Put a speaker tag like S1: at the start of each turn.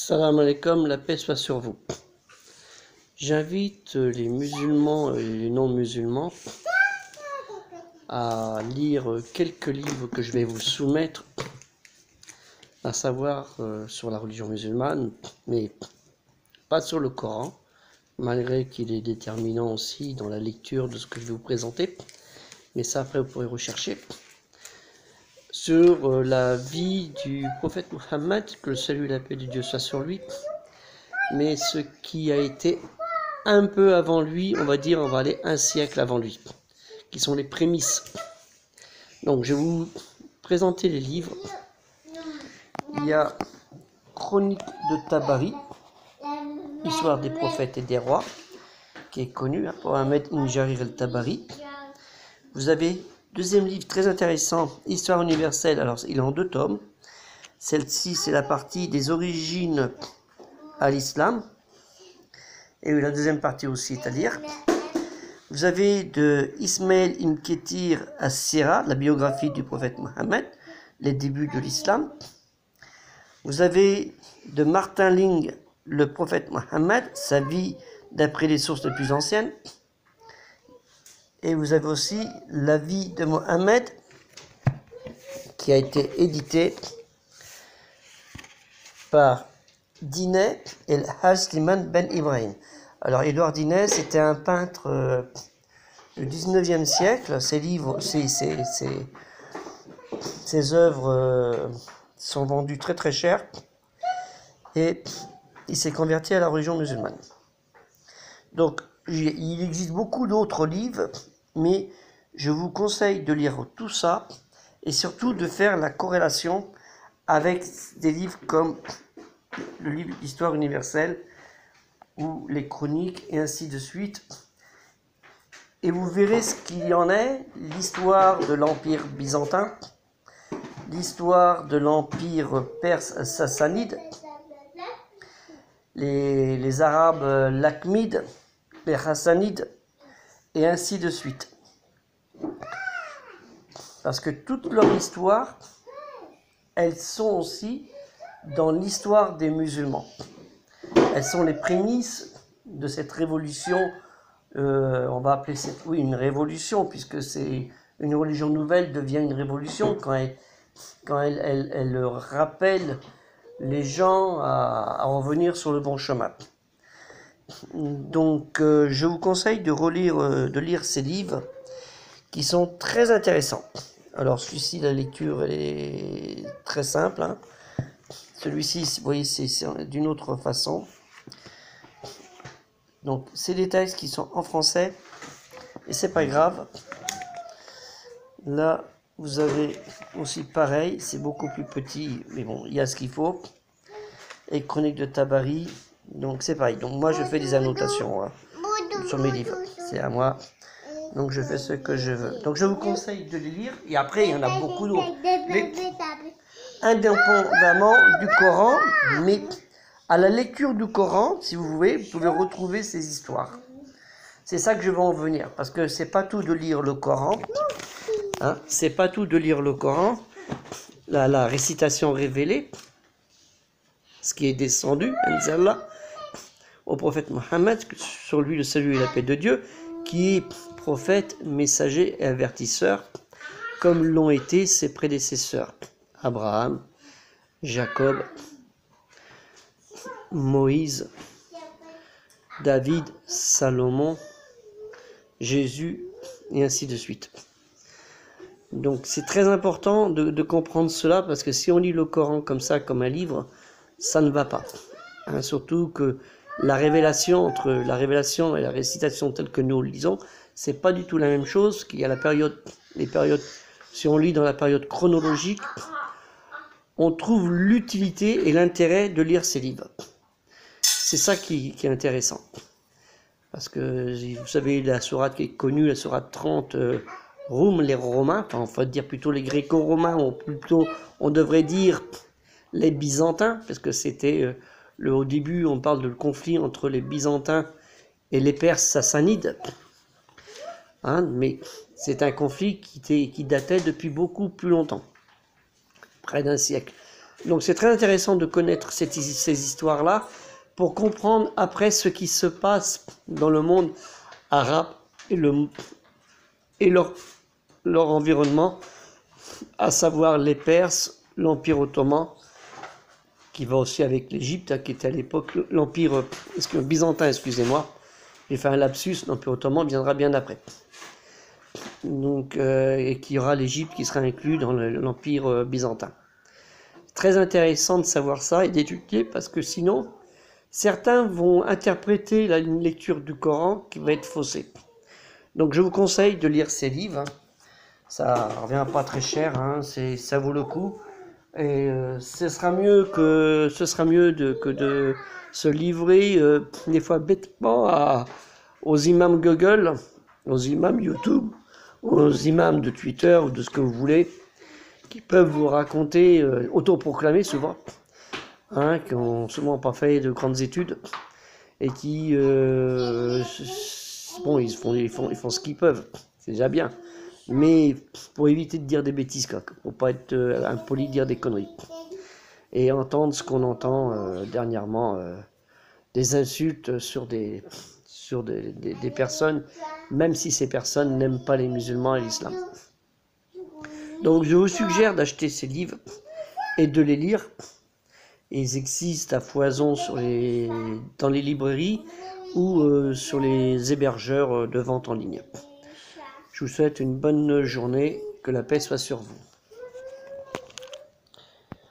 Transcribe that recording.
S1: Salam alaikum, la paix soit sur vous. J'invite les musulmans et les non-musulmans à lire quelques livres que je vais vous soumettre, à savoir sur la religion musulmane, mais pas sur le Coran, malgré qu'il est déterminant aussi dans la lecture de ce que je vais vous présenter. Mais ça, après, vous pourrez rechercher. Sur la vie du prophète Mohammed, que le salut et la paix de Dieu soit sur lui, mais ce qui a été un peu avant lui, on va dire, on va aller un siècle avant lui, qui sont les prémices. Donc, je vais vous présenter les livres. Il y a Chronique de Tabari, Histoire des prophètes et des rois, qui est connu, pour Ahmed ibn Jarir al-Tabari. Vous avez deuxième livre très intéressant, Histoire universelle. Alors, il est en 2 tomes. Celle-ci, c'est la partie des origines à l'islam. Et la deuxième partie aussi est à lire. Vous avez de Ismaël ibn Ketir as-Sira, la biographie du prophète Mohammed, les débuts de l'islam. Vous avez de Martin Ling, le prophète Mohammed, sa vie d'après les sources les plus anciennes. Et vous avez aussi la vie de Mohammed, qui a été édité par Dinet et Haj Sliman Ben Ibrahim. Alors, Édouard Dinet, c'était un peintre du 19e siècle. Ses livres, ses œuvres sont vendues très très cher. Et il s'est converti à la religion musulmane. Donc, il existe beaucoup d'autres livres, mais je vous conseille de lire tout ça et surtout de faire la corrélation avec des livres comme le livre d'histoire universelle ou les chroniques et ainsi de suite. Et vous verrez ce qu'il y en est, l'histoire de l'Empire byzantin, l'histoire de l'Empire perse sassanide, les Arabes lakhmides, les Hassanides, et ainsi de suite. Parce que toute leur histoire, elles sont aussi dans l'histoire des musulmans. Elles sont les prémices de cette révolution, on va appeler une révolution, puisque c'est une religion nouvelle devient une révolution quand elle rappelle les gens à revenir sur le bon chemin. Donc, je vous conseille de lire ces livres qui sont très intéressants. Alors, celui-ci, la lecture elle est très simple. Hein. Celui-ci, vous voyez, c'est d'une autre façon. Donc, c'est des textes qui sont en français et c'est pas grave. Là, vous avez aussi pareil, c'est beaucoup plus petit, mais bon, il y a ce qu'il faut. Et Chronique de Tabari. Donc c'est pareil. Donc moi je fais des annotations sur mes livres. C'est à moi. Donc je fais ce que je veux. Donc je vous conseille de les lire. Et après il y en a beaucoup d'autres. Indépendamment du Coran, mais à la lecture du Coran, si vous voulez, vous pouvez retrouver ces histoires. C'est ça que je veux en venir. Parce que c'est pas tout de lire le Coran. Hein, c'est pas tout de lire le Coran. La récitation révélée. Ce qui est descendu, Inch'Allah, au prophète Mohammed, sur lui le salut et la paix de Dieu, qui est prophète, messager et avertisseur, comme l'ont été ses prédécesseurs, Abraham, Jacob, Moïse, David, Salomon, Jésus, et ainsi de suite. Donc c'est très important de comprendre cela, parce que si on lit le Coran comme ça, comme un livre, ça ne va pas. Hein, surtout que la révélation, entre la révélation et la récitation telle que nous le lisons, c'est pas du tout la même chose qu'il y a les périodes. Si on lit dans la période chronologique, on trouve l'utilité et l'intérêt de lire ces livres. C'est ça qui est intéressant. Parce que, vous savez, la sourate qui est connue, la sourate 30, Roum, les Romains, enfin, on va dire plutôt les Gréco-Romains, ou plutôt, on devrait dire les Byzantins, parce que c'était au début, on parle de conflit entre les Byzantins et les Perses sassanides. Hein, mais c'est un conflit qui datait depuis beaucoup plus longtemps, près d'1 siècle. Donc c'est très intéressant de connaître ces histoires-là pour comprendre après ce qui se passe dans le monde arabe et leur environnement, à savoir les Perses, l'Empire ottoman, qui va aussi avec l'Égypte, qui était à l'époque l'Empire byzantin, excusez-moi. J'ai fait un lapsus, l'Empire ottoman viendra bien après. Donc, et qu'il y aura l'Égypte qui sera inclus dans l'Empire byzantin. Très intéressant de savoir ça et d'étudier, parce que sinon, certains vont interpréter une lecture du Coran qui va être faussée. Donc je vous conseille de lire ces livres. Ça revient pas très cher, ça vaut le coup. Et ce sera mieux que de se livrer des fois bêtement aux imams Google, aux imams YouTube, aux imams de Twitter ou de ce que vous voulez, qui peuvent vous raconter, autoproclamés souvent, qui n'ont souvent pas fait de grandes études et qui, ils font ce qu'ils peuvent, c'est déjà bien. Mais pour éviter de dire des bêtises, pour pas être impoli, dire des conneries. Et entendre ce qu'on entend dernièrement, des insultes sur des personnes, même si ces personnes n'aiment pas les musulmans et l'islam. Donc je vous suggère d'acheter ces livres et de les lire. Ils existent à foison dans les librairies ou sur les hébergeurs de vente en ligne. Je vous souhaite une bonne journée, que la paix soit sur vous.